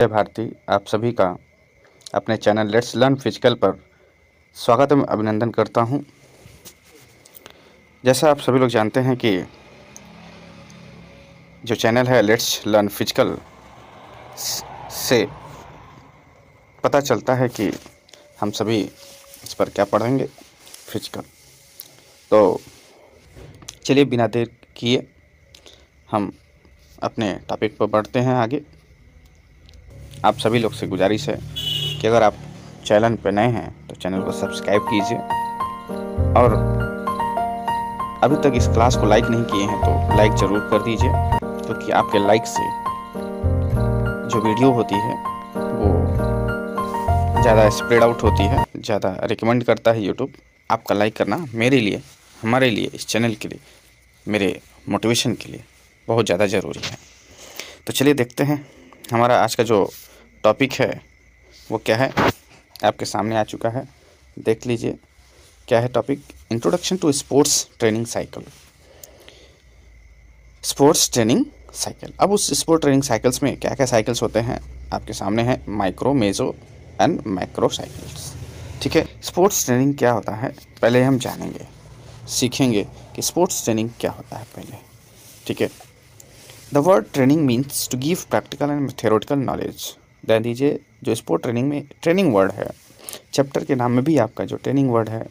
जय भारती। आप सभी का अपने चैनल लेट्स लर्न फिजिकल पर स्वागत एवं अभिनंदन करता हूं। जैसा आप सभी लोग जानते हैं कि जो चैनल है लेट्स लर्न फिजिकल से पता चलता है कि हम सभी इस पर क्या पढ़ेंगे, फिजिकल। तो चलिए बिना देर किए हम अपने टॉपिक पर बढ़ते हैं आगे। आप सभी लोग से गुजारिश है कि अगर आप चैनल पर नए हैं तो चैनल को सब्सक्राइब कीजिए और अभी तक इस क्लास को लाइक नहीं किए हैं तो लाइक ज़रूर कर दीजिए, क्योंकि आपके लाइक से जो वीडियो होती है वो ज़्यादा स्प्रेड आउट होती है, ज़्यादा रिकमेंड करता है यूट्यूब। आपका लाइक करना मेरे लिए, हमारे लिए, इस चैनल के लिए, मेरे मोटिवेशन के लिए बहुत ज़्यादा ज़रूरी है। तो चलिए देखते हैं हमारा आज का जो टॉपिक है वो क्या है। आपके सामने आ चुका है, देख लीजिए क्या है topic. Introduction to sports training cycle. Sports training cycle. अब उस स्पोर्ट ट्रेनिंग साइकिल्स में क्या क्या साइकिल्स होते हैं आपके सामने है, micro, meso and macro cycles. ठीक है, स्पोर्ट्स ट्रेनिंग क्या होता है पहले हम जानेंगे, सीखेंगे कि स्पोर्ट्स ट्रेनिंग क्या होता है पहले। ठीक है, the word training means to give practical and theoretical knowledge. ध्यान दीजिए, जो स्पोर्ट ट्रेनिंग में ट्रेनिंग वर्ड है, चैप्टर के नाम में भी आपका जो ट्रेनिंग वर्ड है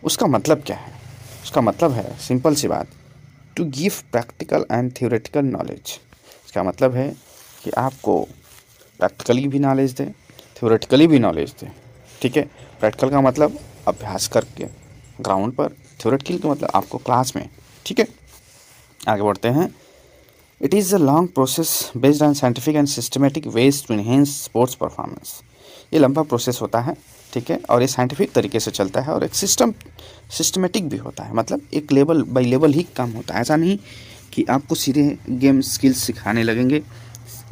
उसका मतलब क्या है। उसका मतलब है सिंपल सी बात, to give practical and theoretical knowledge. इसका मतलब है कि आपको प्रैक्टिकली भी नॉलेज दे, थ्योरेटिकली भी नॉलेज दे। ठीक है, प्रैक्टिकल का मतलब अभ्यास करके ग्राउंड पर, थ्योरेटिकल का मतलब आपको क्लास में। ठीक है, आगे बढ़ते हैं। It is a long process based on scientific and systematic ways to enhance sports performance. ये लंबा प्रोसेस होता है, ठीक है, और ये साइंटिफिक तरीके से चलता है और एक सिस्टमेटिक भी होता है। मतलब एक लेवल बाय लेवल ही काम होता है। ऐसा नहीं कि आपको सीधे गेम स्किल्स सिखाने लगेंगे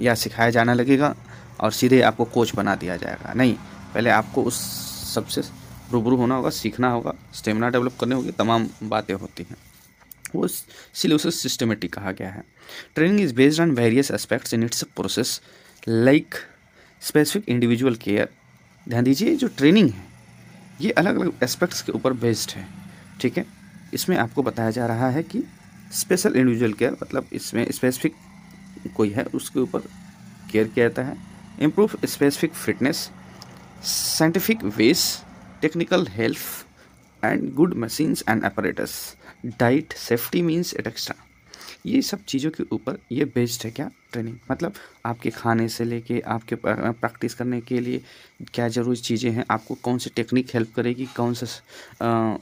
या सिखाया जाने लगेगा और सीधे आपको कोच बना दिया जाएगा। नहीं, पहले आपको उस सबसे रूबरू होना होगा, सीखना होगा, स्टेमिना डेवलप करने होगी, तमाम बातें होती हैं। वो इसलिए उसे सिस्टमेटिक कहा गया है। Training is based on various aspects in its process like specific individual care. ध्यान दीजिए, जो ट्रेनिंग है ये अलग अलग एस्पेक्ट्स के ऊपर बेस्ड है। ठीक है, इसमें आपको बताया जा रहा है कि स्पेशल इंडिविजुअल केयर मतलब इसमें स्पेसिफिक कोई है उसके ऊपर केयर किया जाता है। Improve specific fitness, scientific ways, technical health and good machines and apparatus, diet, safety means extra. ये सब चीज़ों के ऊपर ये बेस्ड है क्या ट्रेनिंग। मतलब आपके खाने से लेके आपके प्रैक्टिस करने के लिए क्या ज़रूरी चीज़ें हैं, आपको कौन सी टेक्निक हेल्प करेगी, कौन सा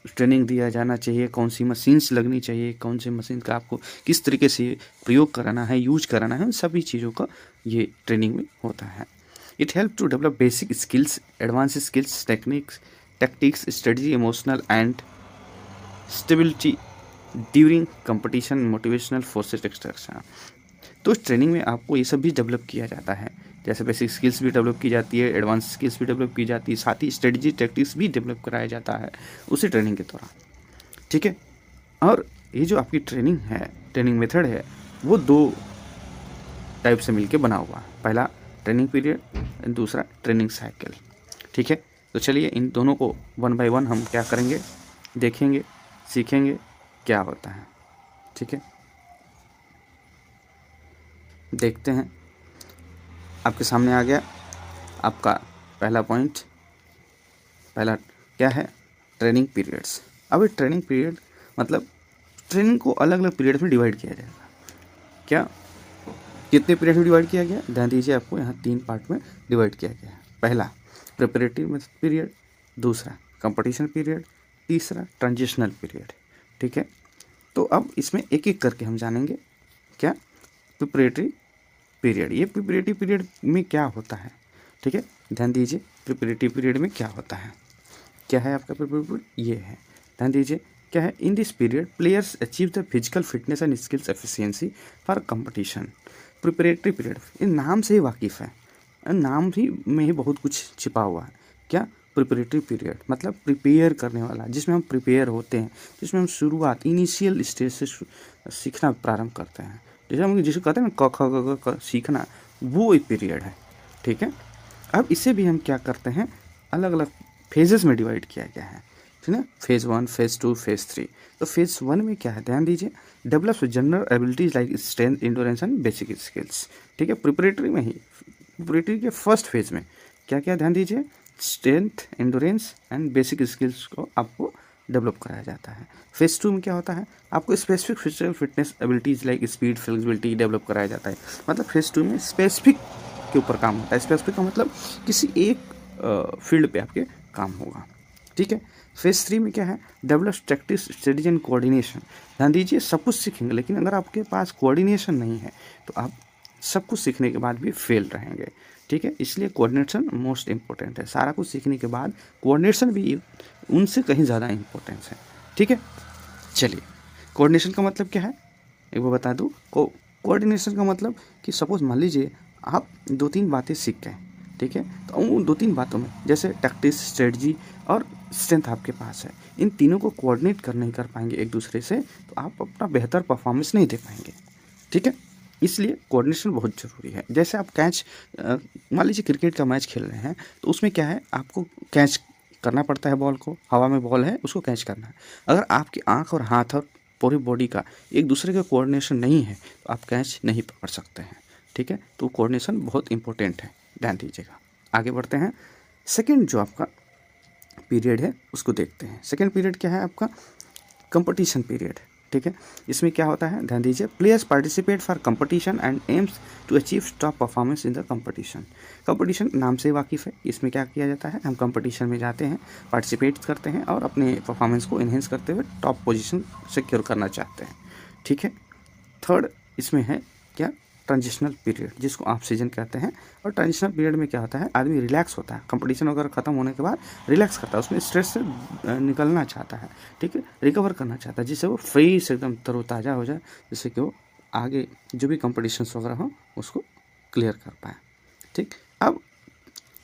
ट्रेनिंग दिया जाना चाहिए, कौन सी मशीन्स लगनी चाहिए, कौन से मशीन का आपको किस तरीके से प्रयोग कराना है, यूज कराना है, उन सभी चीज़ों का ये ट्रेनिंग में होता है। It help to develop basic skills, advance skills, techniques, tactics, strategy, emotional and stability during competition, motivational forces extraction. तो इस ट्रेनिंग में आपको ये सब भी डेवलप किया जाता है। जैसे बेसिक स्किल्स भी डेवलप की जाती है, एडवांस स्किल्स भी डेवलप की जाती है, साथ ही स्ट्रेटजी टैक्टिक्स भी डेवलप कराया जाता है उसी ट्रेनिंग के दौरान। ठीक है, और ये जो आपकी ट्रेनिंग है, ट्रेनिंग मेथड है, वो दो टाइप से मिलके बना हुआ है। पहला ट्रेनिंग पीरियड, दूसरा ट्रेनिंग साइकिल। ठीक है, तो चलिए इन दोनों को वन बाय वन हम क्या करेंगे, देखेंगे, सीखेंगे क्या होता है। ठीक है, देखते हैं। आपके सामने आ गया आपका पहला पॉइंट। पहला क्या है, ट्रेनिंग पीरियड्स। अब ये ट्रेनिंग पीरियड मतलब ट्रेनिंग को अलग अलग पीरियड में डिवाइड किया जाएगा। क्या, कितने पीरियड में डिवाइड किया गया, ध्यान दीजिए, आपको यहाँ 3 पार्ट में डिवाइड किया गया है। पहला प्रिपरेटरी पीरियड, दूसरा कंपटीशन पीरियड, तीसरा ट्रांजिशनल पीरियड। ठीक है, तो अब इसमें एक एक करके हम जानेंगे। क्या, प्रिपरेटरी पीरियड। ये प्रिपरेटरी पीरियड में क्या होता है, ठीक है, ध्यान दीजिए, प्रिपरेटरी पीरियड में क्या होता है, क्या है आपका प्रिपरेटरी, ये है, ध्यान दीजिए क्या है। In this period players achieve the physical fitness and skills efficiency for competition. Preparatory period, इन नाम से ही वाकिफ़ है, नाम ही में ही बहुत कुछ छिपा हुआ है। क्या, प्रिपरेटरी पीरियड मतलब प्रिपेयर करने वाला, जिसमें हम प्रिपेयर होते हैं, जिसमें हम शुरुआत इनिशियल स्टेज से सीखना प्रारंभ करते हैं। जैसे हम जिसे कहते हैं ना क ख ग घ सीखना, वो एक पीरियड है, ठीक है। अब इसे भी हम क्या करते हैं, अलग अलग फेजेस में डिवाइड किया गया है, ठीक है। Phase 1, phase 2, phase 3। तो फेज़ 1 में क्या है, ध्यान दीजिए, develops general abilities like strength, endurance and basic skills, ठीक है। प्रिपरेटरी में ही, प्रिपरेटरी के फर्स्ट फेज़ में क्या क्या, ध्यान दीजिए, strength, endurance and basic skills को आपको डेवलप कराया जाता है। फेज़ 2 में क्या होता है, आपको specific physical fitness abilities like speed, flexibility develop कराया जाता है। मतलब फेज़ 2 में स्पेसिफिक के ऊपर काम होता है। स्पेसिफिक का मतलब किसी एक फील्ड पे आपके काम होगा, ठीक है। फेज़ 3 में क्या है, develop practice, strategy and coordination. ध्यान दीजिए, सब कुछ सीखेंगे, लेकिन अगर आपके पास कोऑर्डिनेशन नहीं है तो आप सब कुछ सीखने के बाद भी फेल रहेंगे, ठीक है। इसलिए कोऑर्डिनेशन मोस्ट इंपॉर्टेंट है। सारा कुछ सीखने के बाद कोऑर्डिनेशन भी उनसे कहीं ज़्यादा इंपॉर्टेंस है, ठीक है। चलिए, कोऑर्डिनेशन का मतलब क्या है, एक बार बता दूँ। कोऑर्डिनेशन का मतलब कि सपोज मान लीजिए आप 2-3 बातें सीख गए, ठीक है। तो उन 2-3 बातों में जैसे टैक्टिस, स्ट्रेटजी और स्ट्रेंथ आपके पास है, इन तीनों को कोऑर्डिनेट कर नहीं कर पाएंगे एक दूसरे से, तो आप अपना बेहतर परफॉर्मेंस नहीं दे पाएंगे, ठीक है। इसलिए कोऑर्डिनेशन बहुत ज़रूरी है। जैसे आप कैच, मान लीजिए क्रिकेट का मैच खेल रहे हैं, तो उसमें क्या है, आपको कैच करना पड़ता है बॉल को, हवा में बॉल है उसको कैच करना है। अगर आपकी आँख और हाथ और पूरी बॉडी का एक दूसरे का कोऑर्डिनेशन नहीं है तो आप कैच नहीं पकड़ सकते हैं, ठीक है। तो कोऑर्डिनेशन बहुत इंपॉर्टेंट है, ध्यान दीजिएगा। आगे बढ़ते हैं, सेकंड जो आपका पीरियड है उसको देखते हैं। सेकंड पीरियड क्या है आपका, कंपटीशन पीरियड, ठीक है। इसमें क्या होता है, ध्यान दीजिए, players participate for competition and aims to achieve top performance in the competition. Competition नाम से वाकिफ़ है, इसमें क्या किया जाता है, हम कंपटीशन में जाते हैं, पार्टिसिपेट करते हैं और अपने परफॉर्मेंस को इन्हेंस करते हुए टॉप पोजीशन सिक्योर करना चाहते हैं, ठीक है। थर्ड इसमें है क्या, ट्रांजिशनल पीरियड, जिसको ऑफ सीजन कहते हैं। और ट्रांजिशनल पीरियड में क्या होता है, आदमी रिलैक्स होता है, कंपटीशन वगैरह खत्म होने के बाद रिलैक्स करता है, उसमें स्ट्रेस से निकलना चाहता है, ठीक है, रिकवर करना चाहता है, जिससे वो फ्रेश एकदम तरोताज़ा हो जाए, जिससे कि वो आगे जो भी कंपटीशन वगैरह हो उसको क्लियर कर पाए, ठीक। अब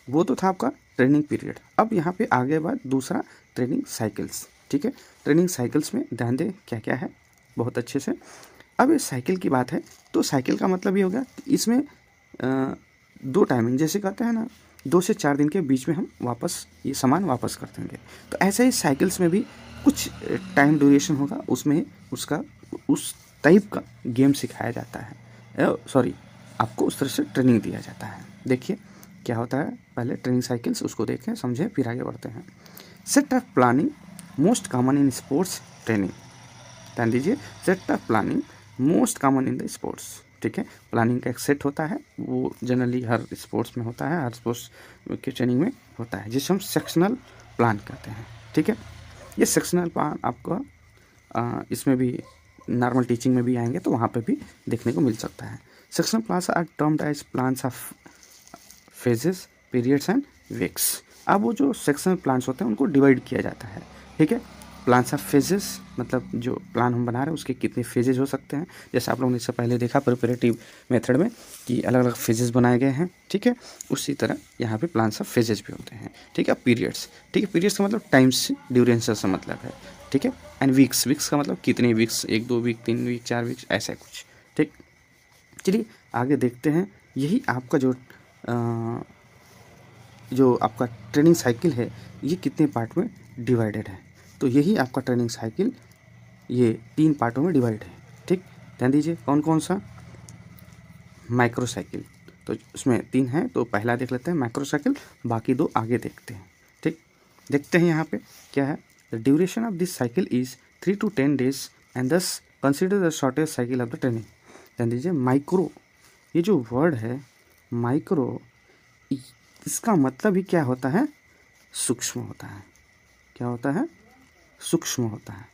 वो तो था आपका ट्रेनिंग पीरियड। अब यहाँ पे आगे बाद दूसरा ट्रेनिंग साइकिल्स, ठीक है। ट्रेनिंग साइकिल्स में ध्यान दें क्या क्या है बहुत अच्छे से। अब ये साइकिल की बात है, तो साइकिल का मतलब ये हो गया कि इसमें 2 टाइमिंग, जैसे कहते हैं ना, 2 से 4 दिन के बीच में हम वापस ये सामान वापस कर देंगे। तो ऐसे ही साइकिल्स में भी कुछ टाइम ड्यूरेशन होगा, उसमें उसका उस टाइप का गेम सिखाया जाता है, सॉरी, आपको उस तरह से ट्रेनिंग दिया जाता है। देखिए क्या होता है, पहले ट्रेनिंग साइकिल्स उसको देखें, समझें, फिर आगे बढ़ते हैं। Set of planning most common in sports training. ध्यान दीजिए, set of planning most common in the sports, ठीक है। प्लानिंग का एक सेट होता है, वो जनरली हर स्पोर्ट्स में होता है, हर स्पोर्ट्स के ट्रेनिंग में होता है, जिसे हम सेक्शनल प्लान कहते हैं, ठीक है। ये सेक्शनल प्लान आपका इसमें भी नॉर्मल टीचिंग में भी आएंगे तो वहाँ पे भी देखने को मिल सकता है। Sectional plans are termed as plans of phases, periods and weeks. अब वो जो सेक्शनल प्लान्स होते हैं उनको डिवाइड किया जाता है, ठीक है। प्लान्स ऑफ फेजेस मतलब जो प्लान हम बना रहे हैं उसके कितने फेजेज हो सकते हैं, जैसे आप लोगों ने इससे पहले देखा प्रिपरेटिव मेथड में कि अलग अलग फेजेस बनाए गए हैं, ठीक है। उसी तरह यहाँ पे प्लान्स ऑफ फेजेस भी होते हैं, ठीक है। पीरियड्स, ठीक है, पीरियड्स का मतलब टाइम्स, ड्यूरेशन से मतलब है, ठीक है। एंड वीक्स, वीक्स का मतलब कितने वीक्स, 1-2 वीक, 3 वीक, 4 वीक, ऐसा कुछ, ठीक। चलिए आगे देखते हैं। यही आपका जो आपका ट्रेनिंग साइकिल है ये कितने पार्ट में डिवाइडेड है, तो यही आपका ट्रेनिंग साइकिल ये 3 पार्टों में डिवाइड है, ठीक। ध्यान दीजिए कौन कौन सा, माइक्रो साइकिल, तो उसमें 3 हैं, तो पहला देख लेते हैं माइक्रो साइकिल, बाकी 2 आगे देखते हैं, ठीक। देखते हैं यहाँ पे क्या है, the duration of this cycle is 3 to 10 days and this consider the shortest cycle of the training. ध्यान दीजिए, माइक्रो, ये जो वर्ड है माइक्रो, इसका मतलब ही क्या होता है, सूक्ष्म होता है। क्या होता है, सूक्ष्म होता है,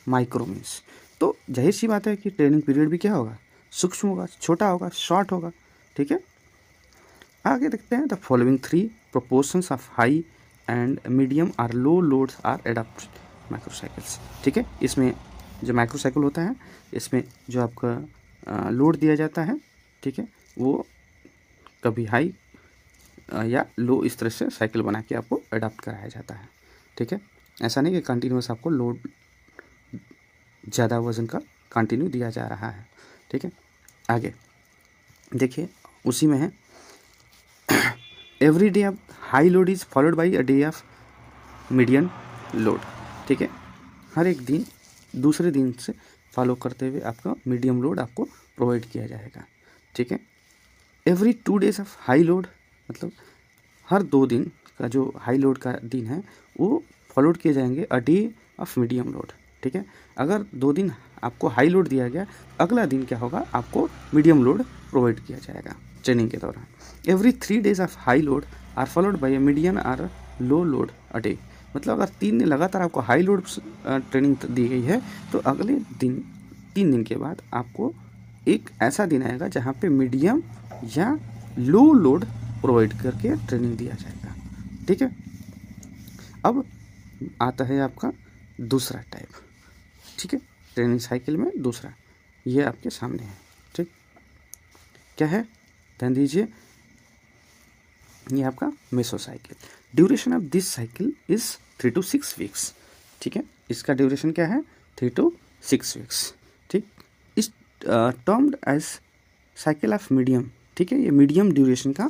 माइक्रो मीन्स। तो जाहिर सी बात है कि ट्रेनिंग पीरियड भी क्या होगा, सूक्ष्म होगा, छोटा होगा, शॉर्ट होगा, ठीक है। आगे देखते हैं, the following 3 proportions of high and medium or low loads are adapt microcycles, ठीक है। इसमें जो माइक्रोसाइकिल होता है इसमें जो आपका लोड दिया जाता है, ठीक है, वो कभी हाई या लो इस तरह से साइकिल बना के आपको अडाप्ट कराया जाता है, ठीक है। ऐसा नहीं कि कंटिन्यूस आपको लोड ज़्यादा वजन का कंटिन्यू दिया जा रहा है, ठीक है। आगे देखिए, उसी में है every day of high load is followed by a day of medium load. ठीक है, हर एक दिन दूसरे दिन से फॉलो करते हुए आपका मीडियम लोड आपको प्रोवाइड किया जाएगा। ठीक है, every 2 days of high load, मतलब हर 2 दिन का जो हाई लोड का दिन है वो फॉलोड किए जाएंगे a day of medium load. ठीक है, अगर 2 दिन आपको हाई लोड दिया गया, अगला दिन क्या होगा, आपको मीडियम लोड प्रोवाइड किया जाएगा ट्रेनिंग के दौरान। Every 3 days of high load are followed by a medium or low load a day, मतलब अगर 3 दिन लगातार आपको हाई लोड ट्रेनिंग दी गई है तो अगले दिन 3 दिन के बाद आपको एक ऐसा दिन आएगा जहाँ पे मीडियम या लो लोड प्रोवाइड करके ट्रेनिंग दिया जाएगा। ठीक है, अब आता है आपका दूसरा टाइप। ठीक है, ट्रेनिंग साइकिल में दूसरा ये आपके सामने है। ठीक, क्या है, ध्यान दीजिए, ये आपका meso cycle. Duration of this cycle is 3 to 6 weeks. ठीक है, इसका ड्यूरेशन क्या है, 3 to 6 वीक्स। ठीक, इस termed as cycle of medium. ठीक है, ये मीडियम ड्यूरेशन का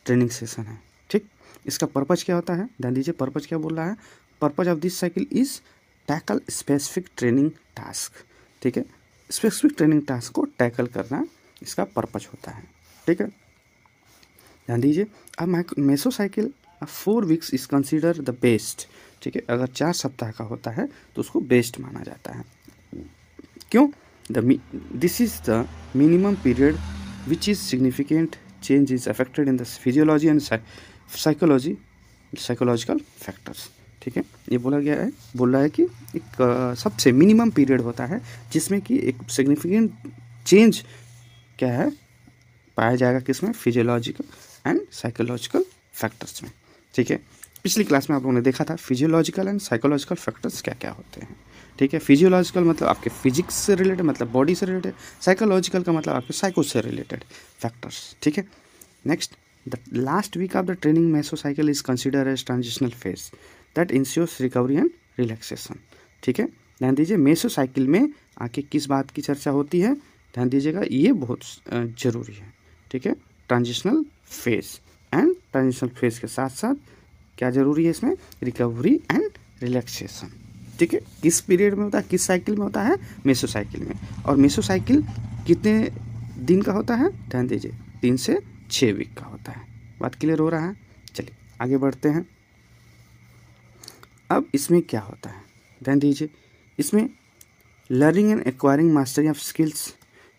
ट्रेनिंग सेशन है। ठीक, इसका पर्पज क्या होता है, ध्यान दीजिए, पर्पज क्या बोल रहा है, purpose of this cycle is tackle specific training task. ठीक है, स्पेसिफिक ट्रेनिंग टास्क को टैकल करना इसका पर्पज होता है। ठीक है, ध्यान दीजिए, अब meso cycle 4 weeks is consider the best. ठीक है, अगर 4 सप्ताह का होता है तो उसको बेस्ट माना जाता है। क्यों, this is the minimum period which is significant change is affected in the physiology and psychological factors. ठीक है, ये बोला गया है, बोल रहा है कि एक सबसे मिनिमम पीरियड होता है जिसमें कि एक सिग्निफिकेंट चेंज क्या है पाया जाएगा, किसमें, फिजियोलॉजिकल एंड साइकोलॉजिकल फैक्टर्स में। ठीक है, पिछली क्लास में आप लोगों ने देखा था फिजियोलॉजिकल एंड साइकोलॉजिकल फैक्टर्स क्या क्या होते हैं। ठीक है, फिजियोलॉजिकल मतलब आपके फिजिक्स से रिलेटेड, मतलब बॉडी से रिलेटेड, साइकोलॉजिकल का मतलब आपके साइको से रिलेटेड फैक्टर्स। ठीक है, next, the last week of the training meso cycle is consider as transitional phase that insures recovery and relaxation. ठीक है, ध्यान दीजिए, मेसो साइकिल में आके किस बात की चर्चा होती है, ध्यान दीजिएगा, ये बहुत ज़रूरी है। ठीक है, transitional phase, and transitional phase के साथ साथ क्या जरूरी है इसमें, रिकवरी एंड रिलैक्सेशन। ठीक है, किस पीरियड में होता है, किस साइकिल में होता है, मेसो साइकिल में। और मेसो साइकिल कितने दिन का होता है, ध्यान दीजिए, 3 से 6 वीक का होता है। बात क्लियर हो रहा है, चलिए आगे बढ़ते हैं। अब इसमें क्या होता है, ध्यान दीजिए, इसमें learning and acquiring mastery of skills,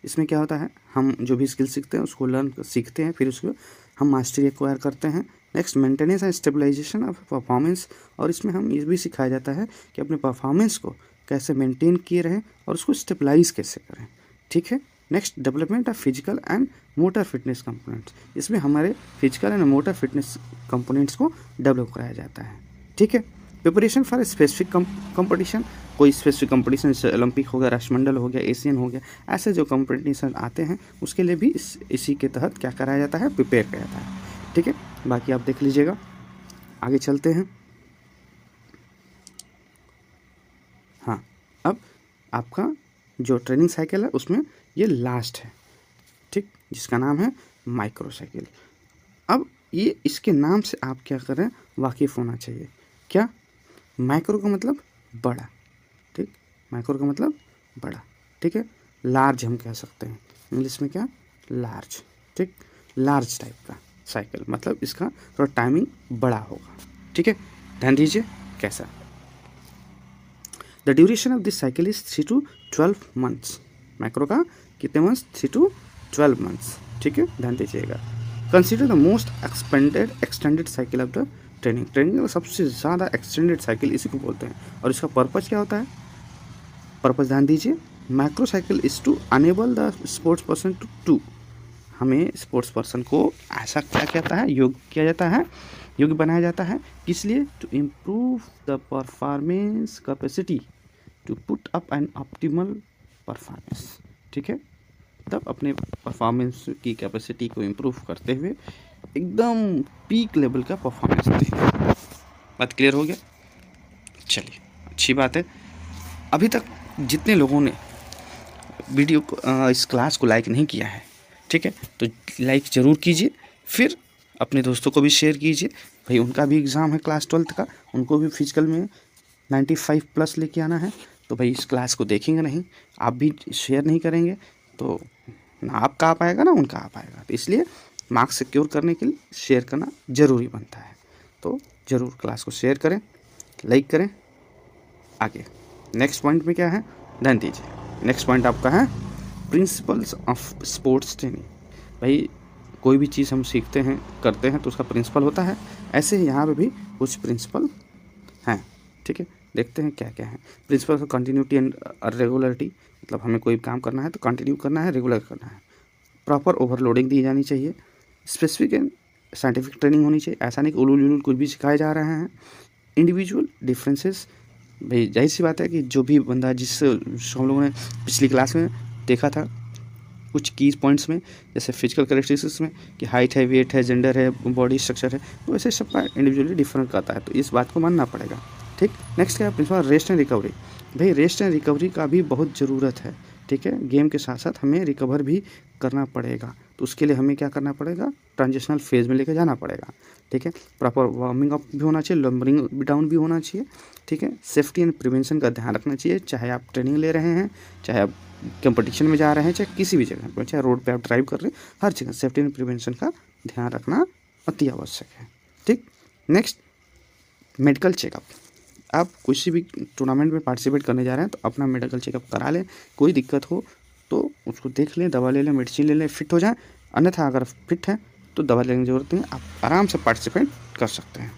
इसमें क्या होता है, हम जो भी स्किल सीखते हैं उसको सीखते हैं, फिर उसको हम मास्टरी एक्वायर करते हैं। Next, maintenance and stabilisation of performance, और इसमें हम ये भी सिखाया जाता है कि अपने परफॉर्मेंस को कैसे मेंटेन किए रहें और उसको स्टेबलाइज कैसे करें। ठीक है, next, development of physical and motor fitness components, इसमें हमारे physical and motor fitness components को डेवलप कराया जाता है। ठीक है, प्रिपरेशन फॉर स्पेसिफिक कंपटीशन, कोई स्पेसिफिक कंपटीशन जैसे ओलंपिक हो गया, राष्ट्रमंडल हो गया, एशियन हो गया, ऐसे जो कंपटीशन आते हैं उसके लिए भी इसी के तहत क्या कराया जाता है, प्रिपेयर किया जाता है। ठीक है, बाकी आप देख लीजिएगा, आगे चलते हैं। हाँ, अब आपका जो ट्रेनिंग साइकिल है उसमें ये लास्ट है। ठीक, जिसका नाम है माइक्रो साइकिल। अब ये इसके नाम से आप क्या करें, वाकिफ़ होना चाहिए। क्या, माइक्रो का मतलब बड़ा। ठीक, माइक्रो का मतलब बड़ा। ठीक है, लार्ज हम कह सकते हैं, इंग्लिश में क्या, लार्ज। ठीक, लार्ज टाइप का साइकिल, मतलब इसका थोड़ा टाइमिंग बड़ा होगा। ठीक है, ध्यान दीजिए कैसा, the duration of this cycle is 3 to 12 months. Micro का कितने मंथ्स, 3 to 12 मंथ्स। ठीक है, ध्यान दीजिएगा। Consider the most extended cycle of the training का सबसे ज़्यादा एक्सटेंडेड साइकिल इसी को बोलते हैं। और इसका पर्पज़ क्या होता है, पर्पज़ ध्यान दीजिए, micro cycle is to enable the sports person to हमें स्पोर्ट्स पर्सन को ऐसा क्या कहता है, योग्य किया जाता है, योग्य बनाया जाता है, किस लिए, to improve the performance capacity to put up an optimal performance. ठीक है, तब अपने परफॉर्मेंस की कैपेसिटी को इम्प्रूव करते हुए एकदम पीक लेवल का परफॉर्मेंस दें। बात क्लियर हो गया, चलिए अच्छी बात है। अभी तक जितने लोगों ने वीडियो को इस क्लास को लाइक नहीं किया है, ठीक है, तो लाइक ज़रूर कीजिए, फिर अपने दोस्तों को भी शेयर कीजिए। भाई उनका भी एग्ज़ाम है क्लास 12th का, उनको भी फिजिकल में 95 प्लस लेके आना है। तो भाई इस क्लास को देखेंगे नहीं, आप भी शेयर नहीं करेंगे तो ना आपका आ पाएगा ना उनका आ पाएगा। तो इसलिए मार्क्स सिक्योर करने के लिए शेयर करना ज़रूरी बनता है। तो ज़रूर क्लास को शेयर करें, लाइक करें। आगे नेक्स्ट पॉइंट में क्या है, ध्यान दीजिए। नेक्स्ट पॉइंट आपका है प्रिंसिपल्स ऑफ स्पोर्ट्स ट्रेनिंग। भाई कोई भी चीज़ हम सीखते हैं करते हैं तो उसका प्रिंसिपल होता है, ऐसे ही यहाँ पे भी कुछ प्रिंसिपल हैं। ठीक है, देखते हैं क्या क्या है। Principle of continuity and regularity, मतलब हमें कोई काम करना है तो कंटिन्यू करना है, रेगुलर करना है। प्रॉपर ओवरलोडिंग दी जानी चाहिए। स्पेसिफिक एंड साइंटिफिक ट्रेनिंग होनी चाहिए, ऐसा नहीं कि उलूल उलूल कुछ भी सिखाए जा रहे हैं। इंडिविजुअल डिफरेंसेस, भाई जाहिर सी बात है कि जो भी बंदा जिस हम लोगों ने पिछली क्लास में देखा था कुछ की पॉइंट्स में, जैसे फिजिकल कैरेक्टरिस्टिक्स में कि हाइट है, वेट है, जेंडर है, बॉडी स्ट्रक्चर है, तो वैसे सबका इंडिविजुअली डिफरेंट करता है, तो इस बात को मानना पड़ेगा। ठीक, नेक्स्ट क्या है प्रिंसिपल रेस्ट एंड रिकवरी। भाई रेस्ट एंड रिकवरी का भी बहुत ज़रूरत है। ठीक है, गेम के साथ साथ हमें रिकवर भी करना पड़ेगा, तो उसके लिए हमें क्या करना पड़ेगा, ट्रांजिशनल फेज़ में लेकर जाना पड़ेगा। ठीक है, प्रॉपर वार्मिंग अप भी होना चाहिए, लंबरिंग डाउन भी होना चाहिए। ठीक है, सेफ्टी एंड प्रिवेंशन का ध्यान रखना चाहिए, चाहे आप ट्रेनिंग ले रहे हैं, चाहे आप कंपटीशन में जा रहे हैं, चाहे किसी भी जगह पर, चाहे रोड पे आप ड्राइव कर रहे हैं, हर जगह सेफ्टी एंड प्रिवेंशन का ध्यान रखना अति आवश्यक है। ठीक, नेक्स्ट मेडिकल चेकअप। आप किसी भी टूर्नामेंट में पार्टिसिपेट करने जा रहे हैं तो अपना मेडिकल चेकअप करा लें, कोई दिक्कत हो तो उसको देख लें, दवा ले लें, मेडिसिन ले लें, फिट हो जाए। अन्यथा अगर फिट है तो दवा लेने की ज़रूरत नहीं, आप आराम से पार्टिसिपेट कर सकते हैं।